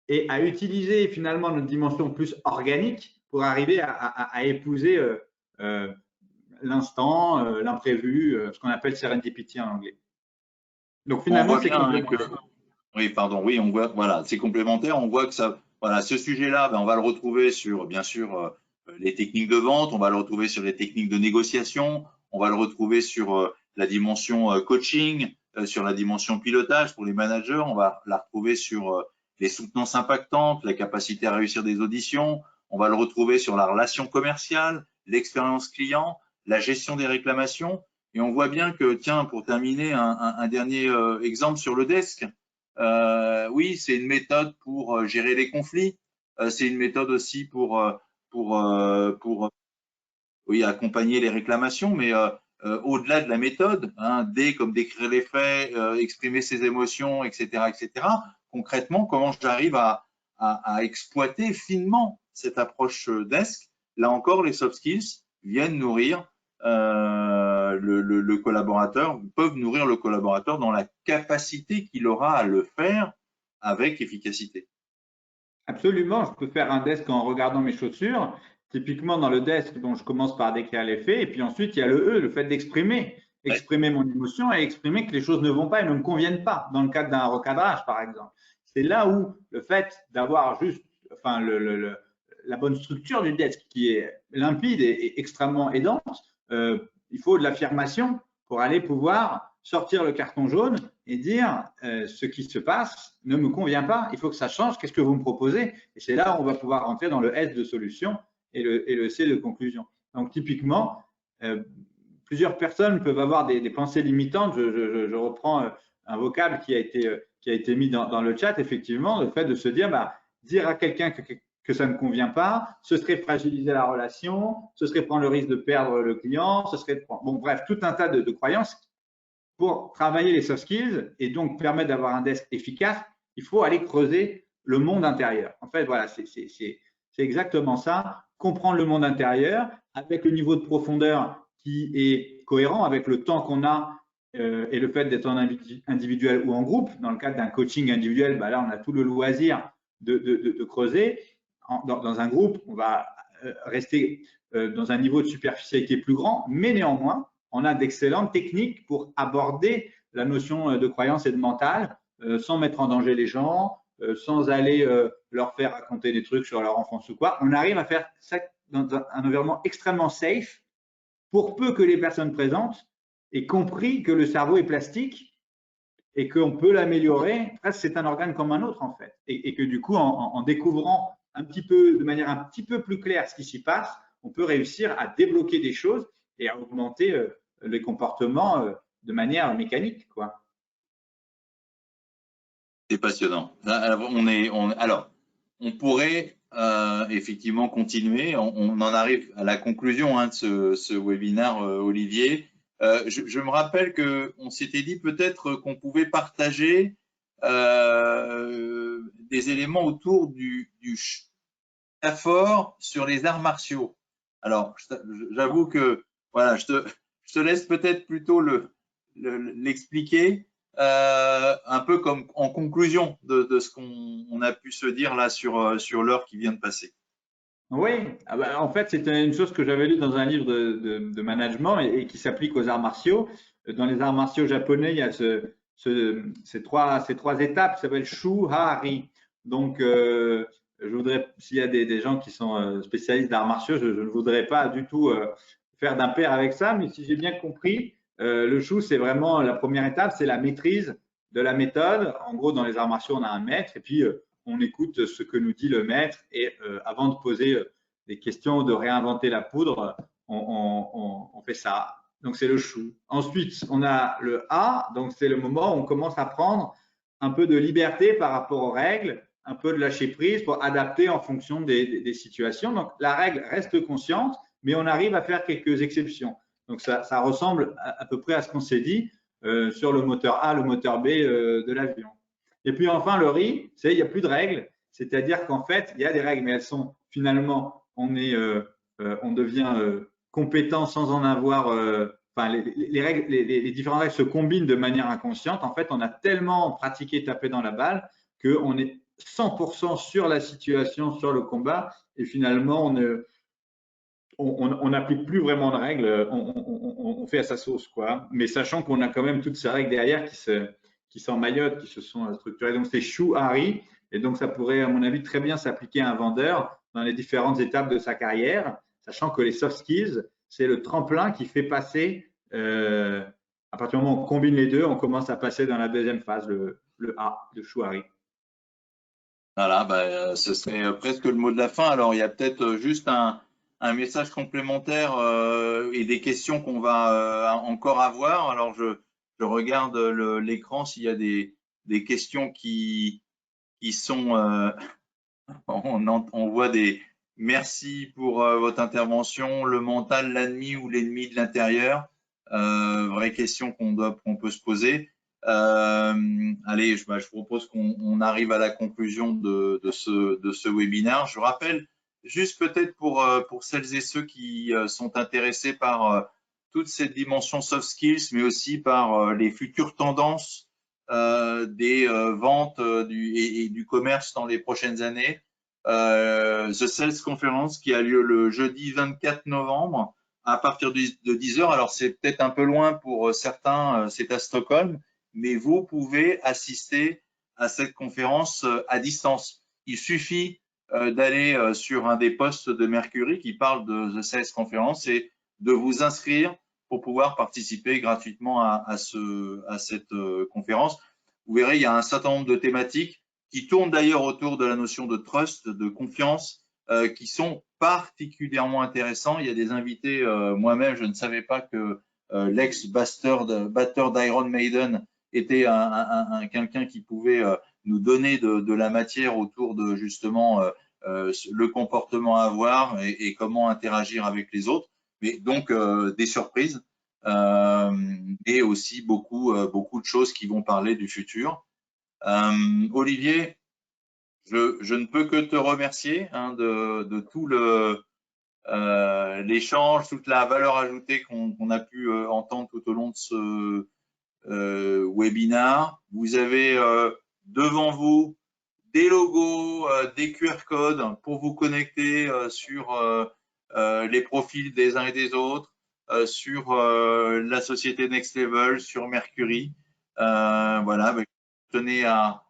et à utiliser finalement notre dimension plus organique pour arriver à épouser l'instant, l'imprévu, ce qu'on appelle serendipity en anglais. Donc finalement, c'est complémentaire. Oui, pardon, oui, on voit, voilà, c'est complémentaire. On voit que ça, voilà, ce sujet-là, ben, on va le retrouver sur, bien sûr, les techniques de vente, on va le retrouver sur les techniques de négociation, on va le retrouver sur la dimension coaching, sur la dimension pilotage pour les managers, on va la retrouver sur les soutenances impactantes, la capacité à réussir des auditions, on va le retrouver sur la relation commerciale, l'expérience client, la gestion des réclamations. Et on voit bien que, tiens, pour terminer, un dernier exemple sur le desk. Oui, c'est une méthode pour gérer les conflits. C'est une méthode aussi pour oui, accompagner les réclamations, mais au-delà de la méthode, hein, D comme décrire les faits, exprimer ses émotions, etc., etc. Concrètement, comment j'arrive à exploiter finement cette approche desk? Là encore, les soft skills viennent nourrir le collaborateur, peuvent nourrir le collaborateur dans la capacité qu'il aura à le faire avec efficacité. Absolument, je peux faire un desk en regardant mes chaussures. Typiquement, dans le desk, bon, je commence par décrire les faits, et puis ensuite, il y a le E, le fait d'exprimer, exprimer mon émotion et exprimer que les choses ne vont pas et ne me conviennent pas, dans le cadre d'un recadrage, par exemple. C'est là où le fait d'avoir juste, enfin, la bonne structure du desk qui est limpide et extrêmement aidante, il faut de l'affirmation pour aller pouvoir sortir le carton jaune et dire ce qui se passe ne me convient pas, il faut que ça change, qu'est-ce que vous me proposez? Et c'est là où on va pouvoir rentrer dans le S de solution et le C de conclusion. Donc typiquement, plusieurs personnes peuvent avoir des pensées limitantes. Je reprends un vocable qui a été mis dans le chat, effectivement, le fait de se dire, dire à quelqu'un que ça ne convient pas, ce serait fragiliser la relation, ce serait prendre le risque de perdre le client, ce serait… Bon, bref, tout un tas de croyances. Pour travailler les soft skills et donc permettre d'avoir un desk efficace, il faut aller creuser le monde intérieur. En fait, voilà, c'est exactement ça. Comprendre le monde intérieur avec le niveau de profondeur qui est cohérent avec le temps qu'on a et le fait d'être en individuel ou en groupe. Dans le cadre d'un coaching individuel, là, on a tout le loisir de creuser. Dans un groupe, on va rester dans un niveau de superficialité plus grand, mais néanmoins, on a d'excellentes techniques pour aborder la notion de croyance et de mental sans mettre en danger les gens, sans aller leur faire raconter des trucs sur leur enfance ou quoi. On arrive à faire ça dans un environnement extrêmement safe pour peu que les personnes présentes aient compris que le cerveau est plastique et qu'on peut l'améliorer. C'est un organe comme un autre en fait. Et que du coup, en découvrant de manière un petit peu plus claire ce qui s'y passe, on peut réussir à débloquer des choses et à augmenter les comportements de manière mécanique, quoi. C'est passionnant. Alors, on pourrait effectivement continuer. On en arrive à la conclusion hein, de ce webinaire, Olivier. Je me rappelle qu'on s'était dit peut-être qu'on pouvait partager des éléments autour du métaphore sur les arts martiaux. Alors, j'avoue que voilà, je te laisse peut-être plutôt l'expliquer un peu comme en conclusion de ce qu'on a pu se dire là sur l'heure qui vient de passer. Oui, ah bah, en fait, c'était une chose que j'avais lue dans un livre de management et qui s'applique aux arts martiaux. Dans les arts martiaux japonais, il y a ces trois étapes qui s'appellent Shu, Ha, Ri. Donc, je voudrais, s'il y a des gens qui sont spécialistes d'arts martiaux, je ne voudrais pas du tout faire d'impair avec ça, mais si j'ai bien compris, le Shu, c'est vraiment la première étape, c'est la maîtrise de la méthode. En gros, dans les arts martiaux, on a un maître et puis on écoute ce que nous dit le maître et avant de poser des questions, de réinventer la poudre, on fait ça. Donc, c'est le chou. Ensuite, on a le A, donc c'est le moment où on commence à prendre un peu de liberté par rapport aux règles, un peu de lâcher prise pour adapter en fonction des situations. Donc, la règle reste consciente, mais on arrive à faire quelques exceptions. Donc, ça ressemble à peu près à ce qu'on s'est dit sur le moteur A, le moteur B de l'avion. Et puis enfin, le RI, c'est il n'y a plus de règles, c'est-à-dire qu'en fait, il y a des règles, mais elles sont finalement, on devient compétent sans en avoir. Enfin, les règles, les différentes règles se combinent de manière inconsciente. En fait, on a tellement pratiqué taper dans la balle qu'on est 100% sur la situation, sur le combat, et finalement, on n'applique plus vraiment de règles, on fait à sa sauce, quoi. Mais sachant qu'on a quand même toutes ces règles derrière qui s'emmaillotent, qui se sont structurées. Donc, c'est Shu, Hari, et donc ça pourrait, à mon avis, très bien s'appliquer à un vendeur dans les différentes étapes de sa carrière, sachant que les soft skills, c'est le tremplin qui fait passer, à partir du moment où on combine les deux, on commence à passer dans la deuxième phase, le A de Shu, Hari. Voilà, bah, ce serait presque le mot de la fin. Alors, il y a peut-être juste un message complémentaire et des questions qu'on va encore avoir. Alors, je regarde l'écran s'il y a des questions qui sont… on voit des… Merci pour votre intervention. Le mental, l'ennemi ou l'ennemi de l'intérieur? Vraie question qu'on peut se poser. Allez, je propose qu'on arrive à la conclusion de ce webinaire. Je rappelle juste peut-être pour celles et ceux qui sont intéressés par toute cette dimension soft skills, mais aussi par les futures tendances des ventes et du commerce dans les prochaines années. The Sales Conference qui a lieu le jeudi 24 novembre à partir de 10h. Alors, c'est peut-être un peu loin pour certains, c'est à Stockholm, mais vous pouvez assister à cette conférence à distance. Il suffit d'aller sur un des posts de Mercury qui parle de The Sales Conference et de vous inscrire pour pouvoir participer gratuitement à cette conférence. Vous verrez, il y a un certain nombre de thématiques qui tournent d'ailleurs autour de la notion de trust, de confiance, qui sont particulièrement intéressants. Il y a des invités, moi-même, je ne savais pas que l'ex-batteur d'Iron Maiden était quelqu'un qui pouvait nous donner de la matière autour de justement le comportement à avoir et comment interagir avec les autres. Mais donc des surprises et aussi beaucoup de choses qui vont parler du futur. Olivier, je ne peux que te remercier hein, de tout l'échange, toute la valeur ajoutée qu'on a pu entendre tout au long de ce webinaire. Vous avez devant vous des logos, des QR codes pour vous connecter sur les profils des uns et des autres, sur la société Next Level, sur Mercury. Voilà, je tenais à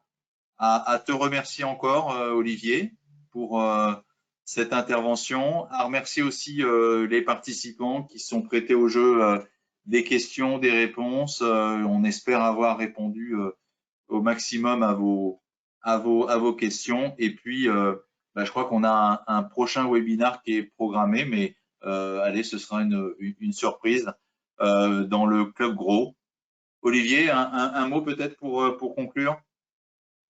te remercier encore, Olivier, pour cette intervention, à remercier aussi les participants qui sont prêtés au jeu des questions, des réponses. On espère avoir répondu au maximum à vos questions. Et puis, je crois qu'on a un prochain webinaire qui est programmé, mais allez, ce sera une surprise dans le Club Gros. Olivier, un mot peut-être pour conclure?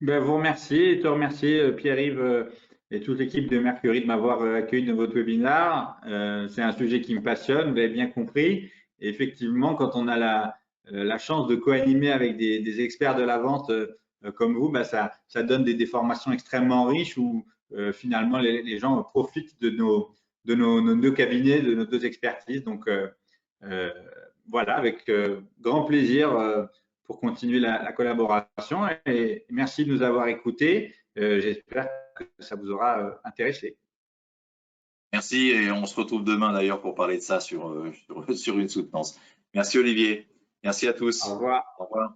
Ben, vous remercier et te remercier, Pierre-Yves, et toute l'équipe de Mercury de m'avoir accueilli dans votre webinaire. C'est un sujet qui me passionne, vous l'avez bien compris. Et effectivement, quand on a la chance de co-animer avec des experts de la vente comme vous, ben, ça donne des formations extrêmement riches où finalement les gens profitent de nos deux cabinets, de nos deux expertises. Donc voilà, avec grand plaisir pour continuer la collaboration. Et merci de nous avoir écoutés. J'espère que ça vous aura intéressé. Merci et on se retrouve demain d'ailleurs pour parler de ça sur une soutenance. Merci Olivier. Merci à tous. Au revoir. Au revoir.